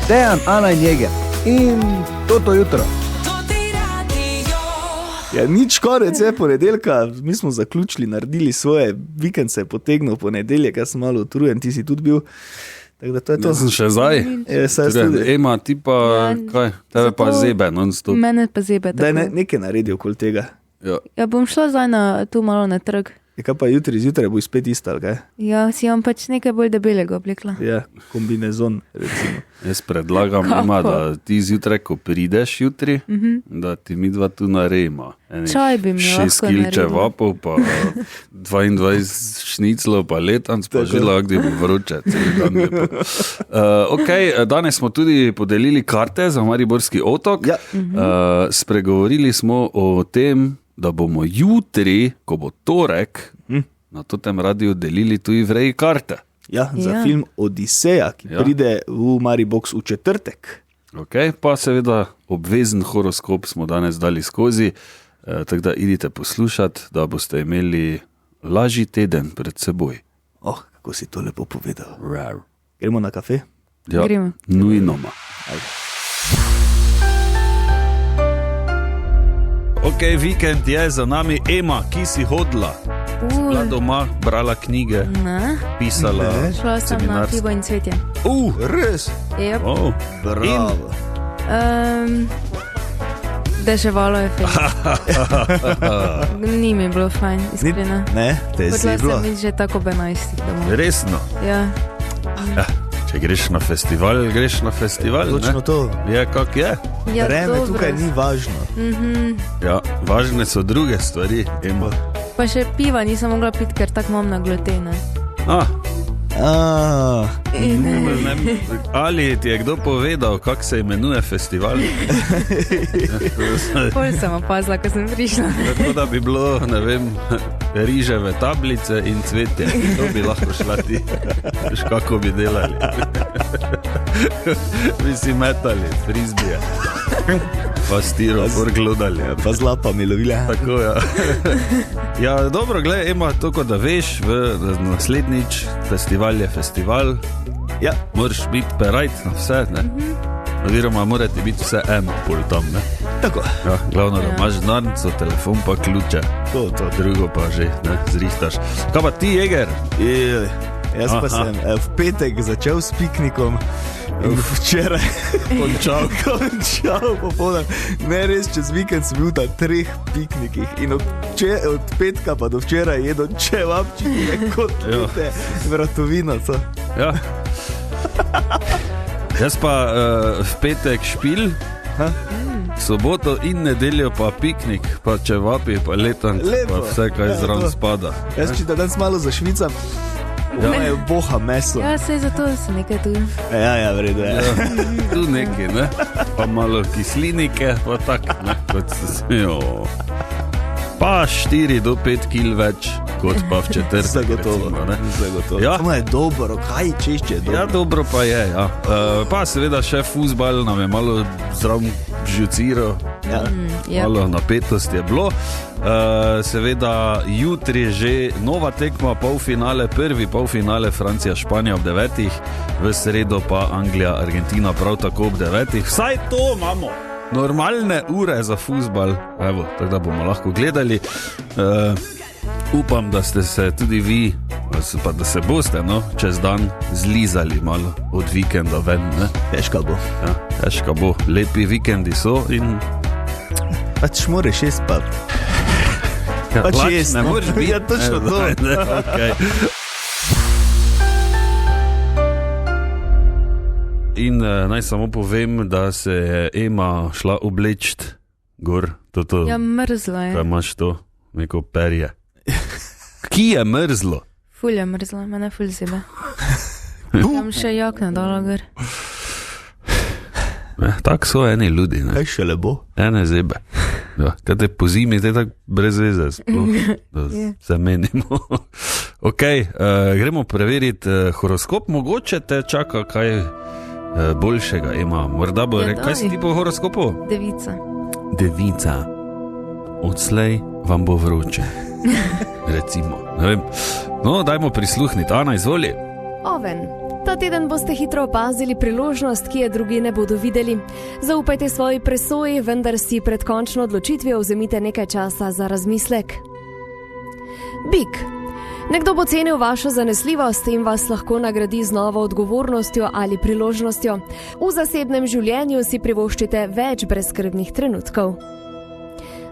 Dejan, Ana in Jeger. In to jutro. Ja, nič konec je ponedeljka, mi smo zaključili, naredili svoje, vikend se je potegnil ponedeljek, jaz sem malo utrujen, ti si tudi bil. Tako da to je to. Jaz sem še zdaj. Ema, ti pa, kaj, tebe pa zebe non-stop. Mene pa zebe. Daj nekaj naredi okoli tega. Ja, bom šla zdaj tu malo na trg. Kaj pa jutri, zjutraj bo spet isto, ali kaj? Ja, si vam pač nekaj bolj debelega oblekla. Ja, kombinezon, recimo. Jaz predlagam, Ema, da ti zjutraj, ko prideš jutri, da ti mi dva tu narejmo. Čaj bi mi lahko 6 kilče vapov, pa 22 šniclov, pa letanc, pa žila, gdje bo vroče. Ok, danes smo tudi podelili karte za Mariborski otok. Ja. Spregovorili smo o tem, da bomo jutri, ko bo torek, na tem radiju delili tudi v reji karte. Ja, za film Odiseja, ki pride v Maribox v četrtek. Ok, pa seveda obvezen horoskop smo danes dali skozi, tako da idite poslušati, da boste imeli lažji teden pred seboj. Kako si to lepo povedal. Rar. Gremo na kafe? Ja, gremo. Nujnoma. Ok, vikend je za nami. Ema, ki si hodila? Bila doma, brala knjige, pisala. Šla sem na Pivo in cvetje. Res? Yep. Bravo. Deževalo je fejn. Ni mi bilo fajn, iskreno. Ne, te je zeblo. Hodila sem že tako B11 domov. Resno? Ja. Če greš na festival, greš na festival. Točno to. Je, kak je. Ja, vreme tukaj ni važno. Ja, važne so druge stvari. Ema. Pa še piva nisem mogla piti, ker tako imam na glutene. Ali ti je kdo povedal, kako se imenuje festival? Pol sem opazila, ko sem prišla. Tako da bi bilo, ne vem, riževe tablice in cvetje. To bi lahko šla ti. Veš, kako bi delali. Bi si metali frizbije. Pa stiropor glodali. Pa z lapami lovili. Tako, ja. Ja, dobro, gledaj, Ema, to, da veš, naslednjič festival je festival. Ja. Moraš biti perajt na vse, ne? Oziroma, morate biti vse eno pol tam, ne? Tako. Ja, glavno, da imaš denarnico, telefon pa ključe. To. Drugo pa že, ne, zrihtaš. Kaj pa ti, Jeger? Jaz pa sem v petek začel s piknikom in včeraj končal popoldan. Ne, res, čez vikend sem bil na 3 piknikih in od petka pa do včeraj jedel čevapčike, kotlete, vratovinaco. Ja. Jaz pa v petek špil, soboto in nedeljo pa piknik, pa čevapi, pa letanc, pa vse, kaj zraven spada. Jaz če da danes malo zašvicam, je boha meso. Ja, sej zato sem nekaj tu. Ja, vredo je. Tu nekaj, ne? Pa malo kislinike, pa tak, ne? Kot pa 4 do 5 kil več, kot pa v četrtek. Zagotovo, ne? Zagotovo. Ja. Samo je dobro, kaj češče je dobro. Ja, dobro pa je, ja. Pa seveda še fuzbal nam je malo zraven žuciral. Ja. Malo napetost je bilo. Seveda jutri že nova tekma, prvi polfinale Francija-Španija ob 9, v sredo pa Anglija-Argentina prav tako ob 9. Vsaj to imamo, normalne ure za fuzbal, evo, tako da bomo lahko gledali. Upam, da ste se tudi vi, pa da se boste, no, čez dan zlizali malo od vikenda ven, ne? Težka bo. Ja, težka bo, lepi vikendi so in pač moraš še spati. Pač jaz, ne moreš biti. Ja, točno to. Okay. In naj samo povem, da se je Ema šla oblečt gor. Ja, mrzlo je. Kaj imaš to? Neko perje. Ki je mrzlo? Ful je mrzlo, mene ful zebe. Tam še jakna dala gor. Tak so eni ljudi, ne? Kaj še lepo? Ene zebe. Ja, kaj te po zimi, te tak brez veze sploh, da se menimo. Ok, gremo preveriti horoskop, mogoče te čaka kaj boljšega, Ema. Morda bo kaj si ti po horoskopu? Devica. Odslej vam bo vroče. Recimo, ne vem. No, dajmo prisluhniti. Ana, izvoli. Oven. Ta teden boste hitro opazili priložnost, ki je drugi ne bodo videli. Zaupajte svoji presoji, vendar si pred končno odločitvijo vzemite nekaj časa za razmislek. Bik. Nekdo bo cenil vašo zanesljivost in vas lahko nagradi z novo odgovornostjo ali priložnostjo. V zasebnem življenju si privoščite več brezskrbnih trenutkov.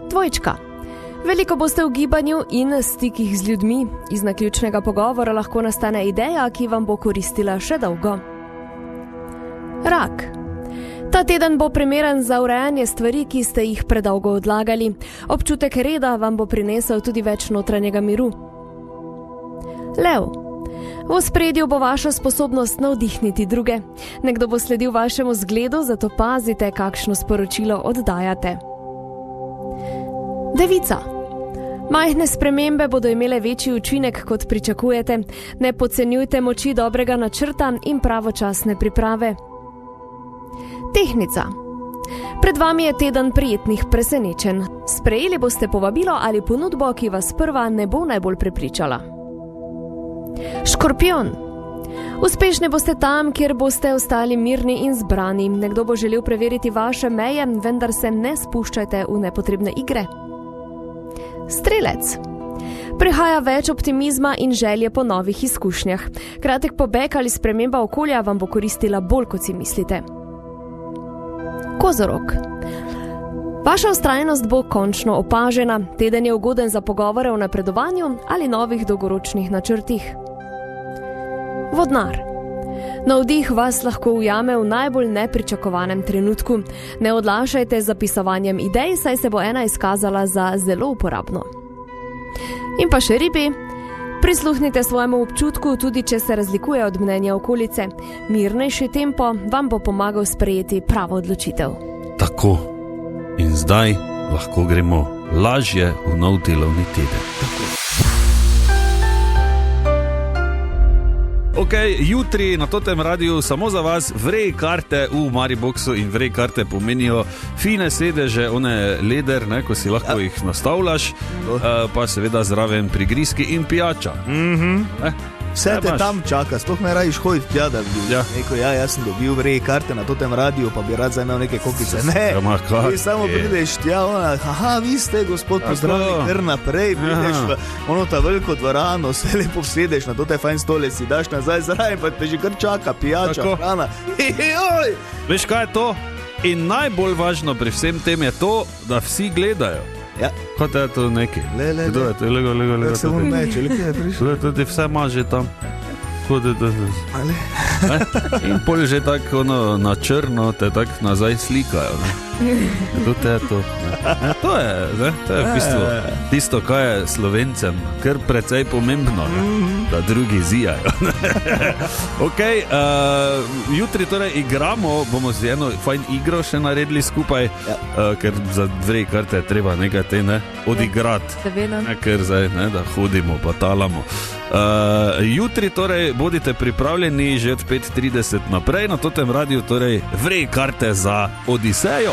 Dvojčka. Veliko boste v gibanju in stikih z ljudmi. Iz naključnega pogovora lahko nastane ideja, ki vam bo koristila še dolgo. Rak. Ta teden bo primeren za urejanje stvari, ki ste jih predolgo odlagali. Občutek reda vam bo prinesel tudi več notranjega miru. Lev. V ospredju bo vaša sposobnost navdihniti druge. Nekdo bo sledil vašemu zgledu, zato pazite, kakšno sporočilo oddajate. Devica. Majhne spremembe bodo imele večji učinek, kot pričakujete. Ne podcenjujte moči dobrega načrta in pravočasne priprave. Tehnica. Pred vami je teden prijetnih presenečenj. Sprejeli boste povabilo ali ponudbo, ki vas sprva ne bo najbolj prepričala. Škorpijon. Uspešni boste tam, kjer boste ostali mirni in zbrani. Nekdo bo želel preveriti vaše meje, vendar se ne spuščajte v nepotrebne igre. Strelec. Prihaja več optimizma in želje po novih izkušnjah. Kratek pobeg ali sprememba okolja vam bo koristila bolj, kot si mislite. Kozorog. Vaša vztrajnost bo končno opažena. Teden je ugoden za pogovore o napredovanju ali novih dolgoročnih načrtih. Vodnar. Navdih vas lahko ujame v najbolj nepričakovanem trenutku. Ne odlašajte z zapisovanjem idej, saj se bo ena izkazala za zelo uporabno. In pa še ribi. Prisluhnite svojemu občutku, tudi če se razlikuje od mnenja okolice. Mirnejši tempo vam bo pomagal sprejeti pravo odločitev. Tako. In zdaj lahko gremo lažje v nov delovni teden. Ok, jutri na totem radiju samo za vas vrej karte v Mariboxu in vrej karte pomenijo fine sedeže, one leder, ne, ko si lahko jih nastavljaš, pa seveda zraven prigrizki in pijača. Vse te tam čaka, sploh ne rajiš hoditi tja, da bi rekel, jaz sem dobil vrej karte na totem radiju, pa bi rad zdaj imel neke kokice. Ne, ti samo prideš tja, vi ste, gospod, pozdravljeni, kar naprej, prideš v ta veliko dvorano, se lepo vsedeš na tote fajn stole, si daš nazaj zraven, pa te že kar čaka, pijača, hrana. Veš, kaj je to? In najbolj važno pri vsem tem je to, da vsi gledajo. Ja. Kot je to neki? Kdo je to? Lego. Se mu meče, lepo je prišel. To ti vse maže tam. In pol že tako na črno te tako nazaj slikajo. To je to. To je v bistvu tisto, kaj je Slovencem kar precej pomembno, da drugi zijajo. Ok, jutri torej igramo, bomo z eno fajn igro še naredili skupaj, ker za dve karte je treba nekaj te odigrati, ker zdaj da hodimo pa talamo. Jutri torej bodite pripravljeni že od 5:30 naprej na totem radiju, torej vrej karte za Odisejo.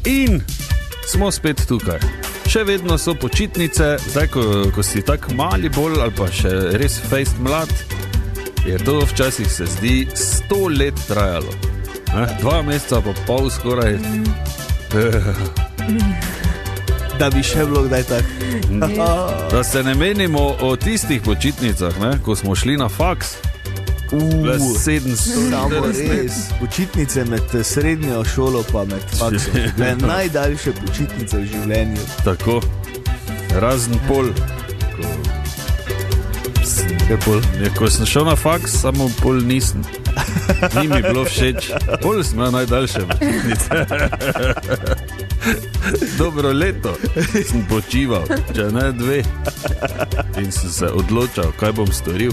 In smo spet tukaj. Še vedno so počitnice, zdaj ko si tak mali bolj ali pa še res fejst mlad, je to včasih se zdi 100 let trajalo. 2 meseca pa pol skoraj. Da bi še bilo kdaj tak. Da se ne menimo o tistih počitnicah, ko smo šli na faks. 700. Samo res, počitnice med srednjo šolo pa med faksom. Najdaljše počitnice v življenju. Tako, razen pol. Ko sem šel na faks, samo pol nisem. Ni mi bilo všeč. Pol sem imel najdaljše počitnice. Dobro leto sem počival, če ne 2. in sem se odločal, kaj bom storil.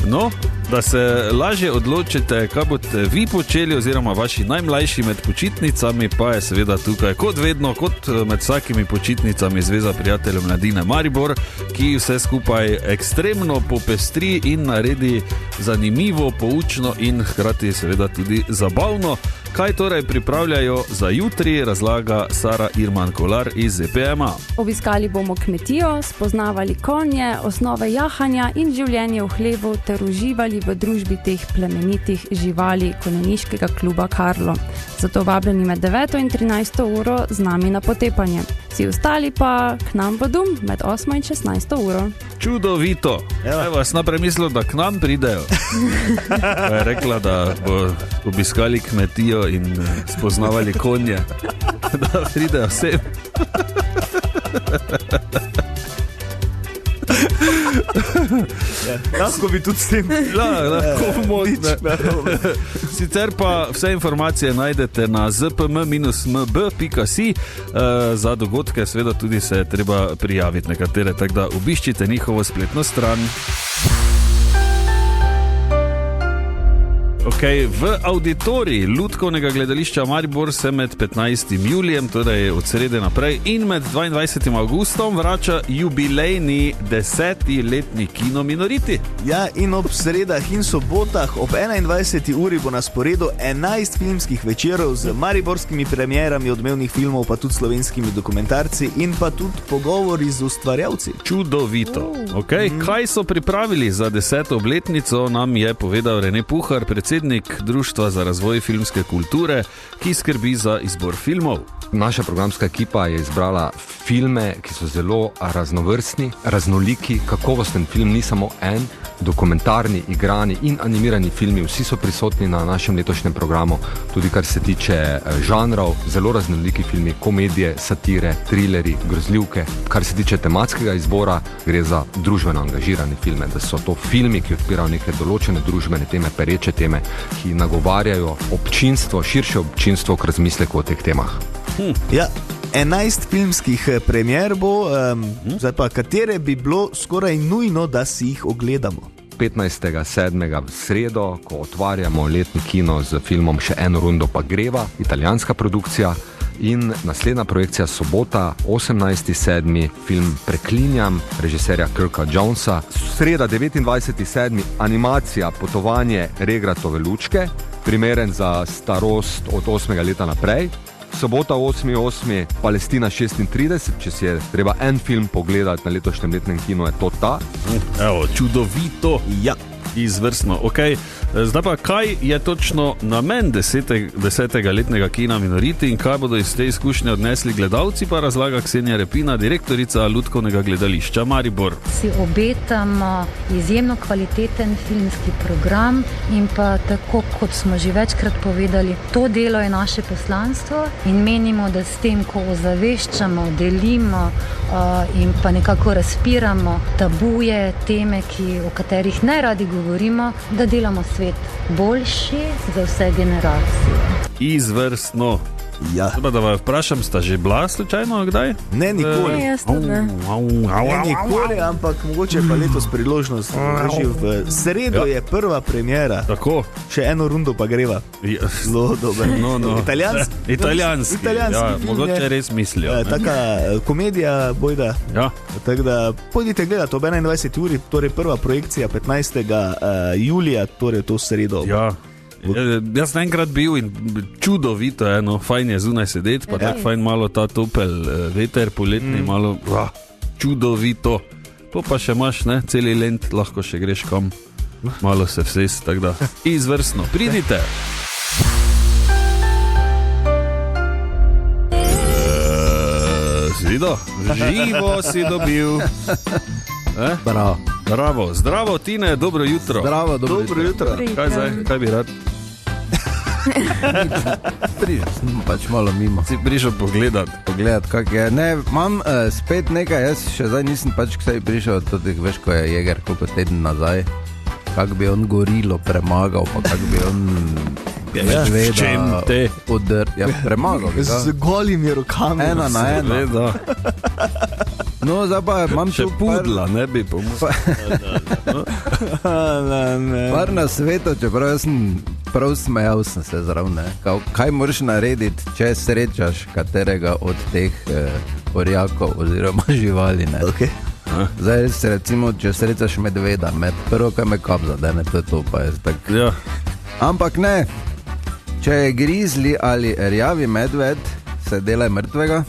No, da se lažje odločite, kaj boste vi počeli oziroma vaši najmlajši med počitnicami, pa je seveda tukaj kot vedno, kot med vsakimi počitnicami Zveza prijateljev mladine Maribor, ki vse skupaj ekstremno popestri in naredi zanimivo, poučno in hkrati seveda tudi zabavno. Kaj torej pripravljajo za jutri, razlaga Sara Irman Kolar iz EPM-a. Obiskali bomo kmetijo, spoznavali konje, osnove jahanja in življenje v hlevu ter uživali v družbi teh plemenitih živali konjeniškega kluba Karlo. Zato vabljeni med 9 in 13 uro z nami na potepanje. Vsi ostali pa k nam v dom med 8 in 16 uro. Čudovito. Evo, jaz naprej mislil, da k nam pridejo. Pa je rekla, da bo obiskali kmetijo in spoznavali konje. Da pridejo vsem. Lahko bi tudi s tem. Lahko modne. Sicer pa vse informacije najdete na zpm-mb.si. Za dogodke seveda tudi se je treba prijaviti nekatere, tako da obiščite njihovo spletno stran. Okay, v auditoriji Lutkovnega gledališča Maribor se med 15. julijem, torej od srede naprej, in med 22. avgustom vrača jubilejni 10-letni kino Minoriti. Ja, in ob sredah in sobotah ob 21. uri bo na sporedu 11 filmskih večerov z mariborskimi premierami odmevnih filmov, pa tudi slovenskimi dokumentarci in pa tudi pogovori z ustvarjalci. Čudovito. Okay, kaj so pripravili za 10. obletnico, nam je povedal Rene Puhar, predsednik Društva za razvoj filmske kulture, ki skrbi za izbor filmov. Naša programska ekipa je izbrala filme, ki so zelo raznovrstni, raznoliki, kakovosten film, ni samo en, dokumentarni, igrani in animirani filmi, vsi so prisotni na našem letošnjem programu, tudi kar se tiče žanrov, zelo raznoliki filmi, komedije, satire, trileri, grozljivke. Kar se tiče tematskega izbora, gre za družbeno angažirane filme, da so to filmi, ki odpirajo neke določene družbene teme, pereče teme, ki nagovarjajo občinstvo, širše občinstvo k razmisleku o teh temah. Ja, 11 filmskih premier bo, zdaj pa katere bi bilo skoraj nujno, da si jih ogledamo. 15.7. v sredo, ko otvarjamo letni kino z filmom Še eno rundo pa greva, italijanska produkcija, in naslednja projekcija sobota, 18.7. film Preklinjam, režiserja Kirka Jonesa. Sreda, 29.7. animacija Potovanje Regratove lučke, primeren za starost od 8. leta naprej. Sobota 8.8. Palestina 36, če si je treba en film pogledati na letošnjem letnem kinu, je to ta. Evo, čudovito. Ja. Izvrstno. Okay. Zdaj pa, kaj je točno namen 10. letnega kina Minoriti in kaj bodo iz te izkušnje odnesli gledalci, pa razlaga Ksenija Repina, direktorica Lutkovnega gledališča Maribor. Si obetamo izjemno kvaliteten filmski program in pa tako, kot smo že večkrat povedali, to delo je naše poslanstvo in menimo, da s tem, ko ozaveščamo, delimo in pa nekako razpiramo tabuje, teme, o katerih najradi govorimo, da delamo svet boljši za vse generacije. Izvrstno. Ja. Da vas vprašam, sta že bila slučajno kdaj? Ne, nikoli. Ne, jaz tudi ne. Ne, nikoli, ampak mogoče pa letos priložnost. V sredo je prva premiera. Tako. Še eno rundo pa greva. Zelo dober. No. Italijanski. Ja, film, mogoče res mislijo. Taka komedija bojda. Ja. Tako da pojdite gledati ob 21. uri, torej prva projekcija 15. julija, torej to sredo. Ja. Jaz sem enkrat bil in čudovito je, no, fajn je zunaj sedeti, pa tako fajn malo ta topel veter poletni, malo čudovito. To pa še imaš, ne, celi lent, lahko še greš kam, malo se vsest, tako da izvrstno, pridite. Si videl? Živo si dobil. Bravo, zdravo Tine, dobro jutro. Zdravo, dobro jutro. Kaj zdaj, kaj bi rad? Pač malo mimo. Si prišel pogledat, kak je. Ne, imam spet nekaj, jaz še zdaj nisem pač k sebi prišel, tudi veš, ko je Jeger koliko teden nazaj, kak bi on gorilo premagal, pa kak bi on premagal. Z golimi rokami. Ena na ena. No, zdaj pa imam Še tu pudla, ne bi pomislil. par na svetu, čeprav jaz sem prav smejal sem se zraven. Kaj moraš narediti, če srečaš katerega od teh orjakov oziroma živali, ne? Okay. Zdaj, recimo, če srečaš medveda, prvo, kaj me kap zadene, to je to, pa je tak. Ja. Ampak ne, če je grizli ali rjavi medved, se delaj mrtvega,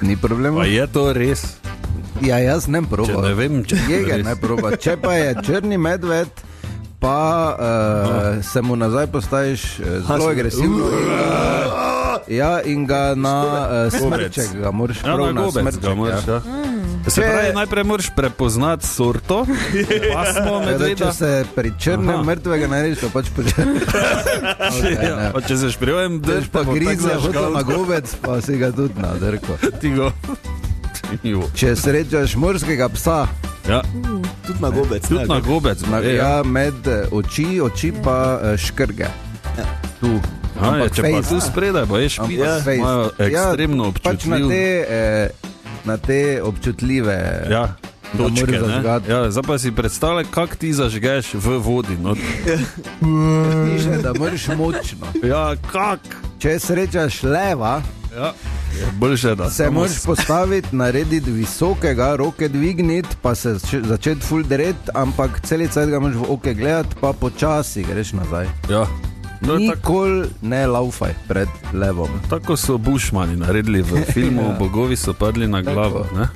ni problema. Pa je to res? Ja, jaz ne probam. Ne vem, če je Jeger res. ne proba. Če pa je črni medved, pa se mu nazaj postaviš zelo agresivno. Ja, in ga na smrček ga moraš Ja, prav na na gobec smrček. ga moraš, ja. Se pravi, najprej moraš prepoznati sorto, pasmo Če medveda. se pri črnem mrtvega narediš, to pač počneš. Ja, pa če se šprijujem, Drž pa grizle, hotel na gobec, pa si ga tudi nadrko. Ti go. Če srečaš morskega psa, Ja, Tudi na gobec. tudi na gobec. ja, med oči pa škrge. Tu. Če pa face, tu spredaj, pa je špija, face. imajo ekstremno Pač na občutljiv. na te občutljive Ja, točke, moraš ne? zažgati. Ja, zdaj pa si predstavljaj, kak ti zažgeš v vodi. No. Piše, da moraš močno. Ja, kak? Če srečaš leva, Ja, je boljše, da se moraš postaviti, narediti visokega, roke dvigniti, pa se začeti full dret, ampak celice ga moraš v oke gledati, pa počasi greš nazaj. Ja. No, Nikoli ne laufaj pred levom. tako so bušmani naredili v filmu, bogovi so padli na glavo. Ne?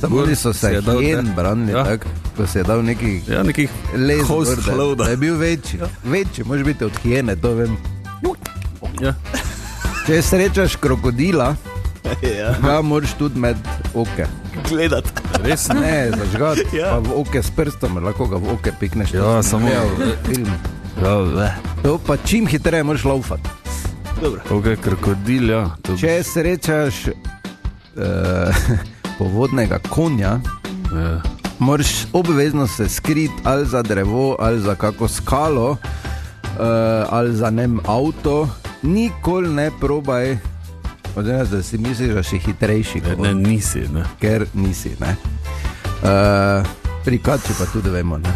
Samo oni so se je dal hien te- branili, Ja. tako, ko se je dal neki Ja, nekih les host gor, hlauda. da je bil večji. Večji, može biti od hijene, to vem. Ja. Če srečaš krokodila, Ja, ga moraš tudi med oke. gledati. Res? Ne, zažgati, Ja. pa v oke s prstom, lahko ga v oke pikneš. Ja, To sem samo- gledal v filmu. Ja, To pa čim hitreje moraš laufati. Dobro. ok, krokodil, ja. To... Če srečaš povodnega konja, Ja. moraš obvezno se skriti ali za drevo, ali za kako skalo, ali za nem avto. Nikoli ne probaj, oziroma da si misliš, da si hitrejši, kot Ne, on, nisi. Ne. ker nisi. Ne? Pri kači pa tudi vemo, ne?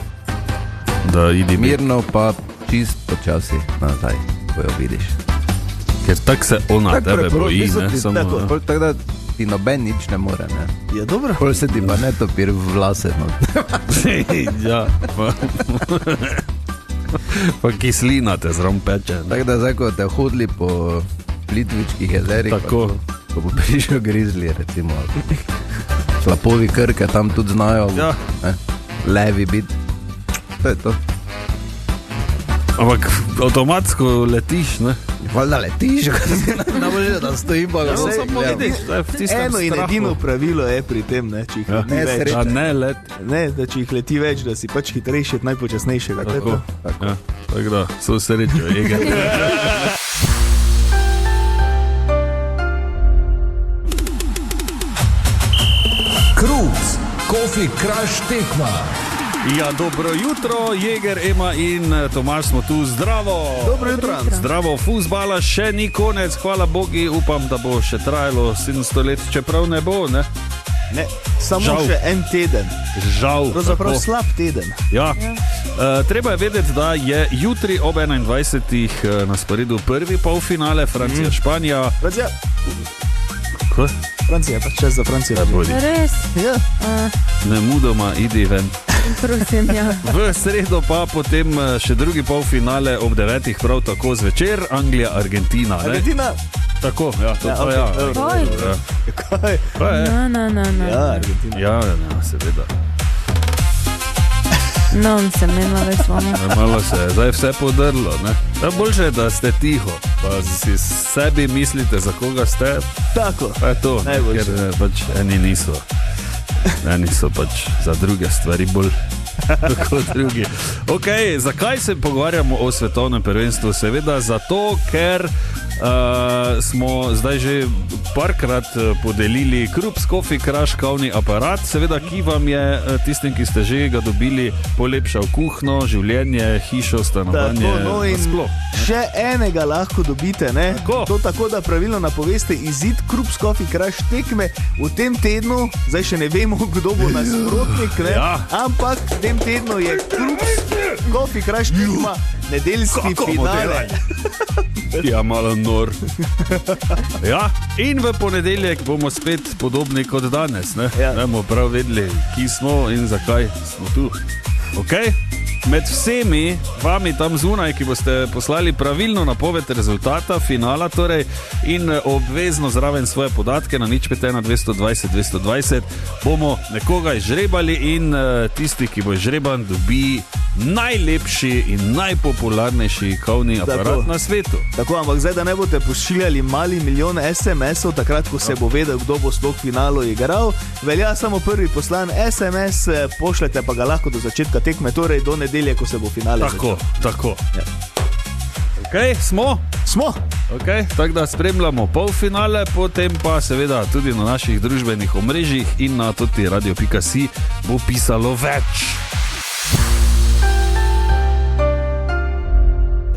Da idi mir. Mirno pa čist počasi nazaj, ko jo vidiš. Ker tak se ona Tako tebe preprosto, boji, niso ne? ti Samo, tako, pol tako da ti noben nič ne more. Ne? Je dobro. Pol se ti pa ne topir v vlase. No. ja, pa, pa kislina te zrom peče. Ne? Tako da zdaj, ko te hodili po Plitvičkih jezerih, Tako. ko bo prišel grizli, recimo, slapovi Krke tam tudi znajo, Ja. ne, levi biti. To je to. Ampak avtomatsko letiš, ne? Valjda letiš, ne bože, da stojim pa ga saj, samo ja. vidiš, da je v tistem Eno in strahu. edino pravilo je pri tem, ne, če jih Ja. leti Ne, več. sreča. A ne let. Ne, da če jih leti več, da si pač hitrejši od najpočasnejšega. to je Tako. to. Ja, tako da, so srečo, Eger. Kruz, kofi, kraš, tekma. Ja, dobro jutro, Jeger, Ema in Tomaž smo tu, zdravo. Dobro jutro. Zdravo, fuzbala še ni konec, hvala Bogu, upam, da bo še trajalo 700 let, čeprav ne bo, ne? Ne, samo Žal. še en teden. Žal. Pravzaprav tako. slab teden. Ja. Treba je vedeti, da je jutri ob 21. Na sporedu prvi polfinale Francija-Španija. Francija, Kaj? Francija, pač čas za Francijo. Bodi. Res, Ja, Nemudoma idi ven. prosim, ja. V sredo pa potem še drugi polfinale ob 9. prav tako zvečer, Anglija-Argentina. ne? Argentina. Tako, ja, to Ja, pa okej, ja. dobro. Oj. Ja. Kaj? Pa je. No. Ja, Argentina. Ja, seveda. No, se menila več s vama. Malo se je zdaj vse podrlo. Ne? Da boljše je, da ste tiho, pa si sebi mislite, za koga ste. Tako. Pa je to, ne, Najboljše. ker pač eni niso. Eni so pač za druge stvari bolj kot drugi. Okay, zakaj se pogovarjamo o svetovnem prvenstvu? Seveda zato, ker smo zdaj že parkrat podelili Krups Coffee Crush kavni aparat, seveda, ki vam je tistim, ki ste že ga dobili, polepšal kuhno, življenje, hišo, stanovanje. Tako, no in sploh. Še enega lahko dobite, ne? To tako, da pravilno napoveste izid Krups Coffee Crush tekme v tem tednu, zdaj še ne vemo, kdo bo nasprotnik, ne? Ja. Ampak v tem tednu je Krups Coffee Crush tekma nedeljski finale. Ja, malo nor. Ja, in v ponedeljek bomo spet podobni kot danes, ne? Ja. Ne bomo prav vedeli, ki smo in zakaj smo tu. Okay? Med vsemi vami tam zunaj, ki boste poslali pravilno napoved rezultata finala, torej, in obvezno zraven svoje podatke na 051 220 220, bomo nekoga izžrebali in tisti, ki bo izžreban, dobi najlepši in najpopularnejši kavni aparat na svetu. Tako, ampak zdaj, da ne boste pošiljali mali milijon SMS-ov, takrat, ko se bo vedel, kdo bo sploh v finalu igral, velja samo prvi poslan SMS, pošljete pa ga lahko do začetka tekme, torej do nedelje, ko se bo finale začel. Tako. Ja. Ok, smo? Smo. Okay, tako da spremljamo polfinale, potem pa seveda tudi na naših družbenih omrežjih in na tudi radio.si bo pisalo več.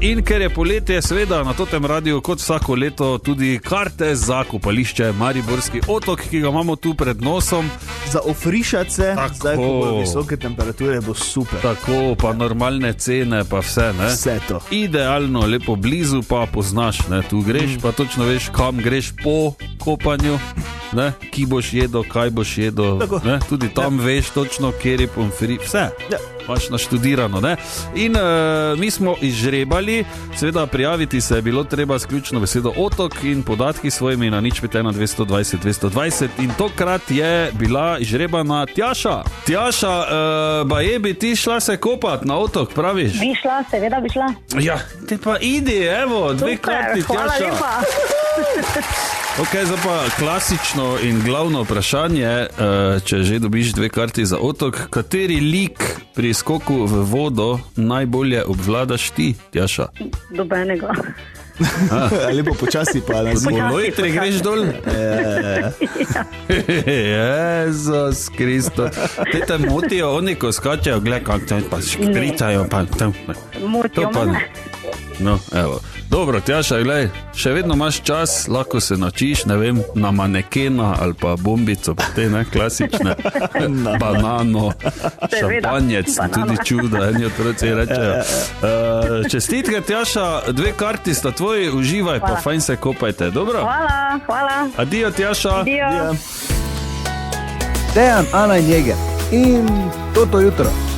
In ker je poletje, seveda na totem radiju kot vsako leto tudi karte za kopališče Mariborski otok, ki ga imamo tu pred nosom. Za ofrišati se, zdaj ko bodo visoke temperature, bo super. Tako, pa normalne cene, pa vse, ne? Vse to. Idealno, lepo blizu, pa poznaš, ne? Tu greš, pa točno veš, kam greš po kopanju, ne? Ki boš jedel, kaj boš jedel, ne? Tudi tam veš točno, kjer je pomfri, vse. Ja. Imaš naštudirano, ne? In mi smo izžrebali, seveda prijaviti se je bilo treba s ključno besedo otok in podatki svojimi na 051 220 220 in tokrat je bila izžrebana Tjaša. Tjaša, baje bi ti šla se kopat na otok, praviš? Bi šla, seveda bi šla. Ja, te pa idi, evo, dve karti, Tjaša. Hvala lepa. Ok, zdaj pa klasično in glavno vprašanje, če že dobiš dve karti za otok, kateri lik pri skoku v vodo najbolje obvladaš ti, Tjaša? Dobenega. Lepo počasi pa na zimo. Lojtre greš dol? Jezus Kristo. Te motijo oni, ko skačejo, gledaj, kako pa škricajo. Motijo me. No, evo. Dobro, Tjaša, gledaj, še vedno imaš čas, lahko se načiš, ne vem, na manekena ali pa bombico, pa te, ne, klasične, banano, šampanjec, tudi čuda, eni otroci rečejo. Čestitke, Tjaša, dve karti sta tvoji, uživaj, hvala. Pa fajn se kopajte, dobro? Hvala, hvala. Adijo, Tjaša. Adijo. Dejan, Ana in Jeger in toto jutro.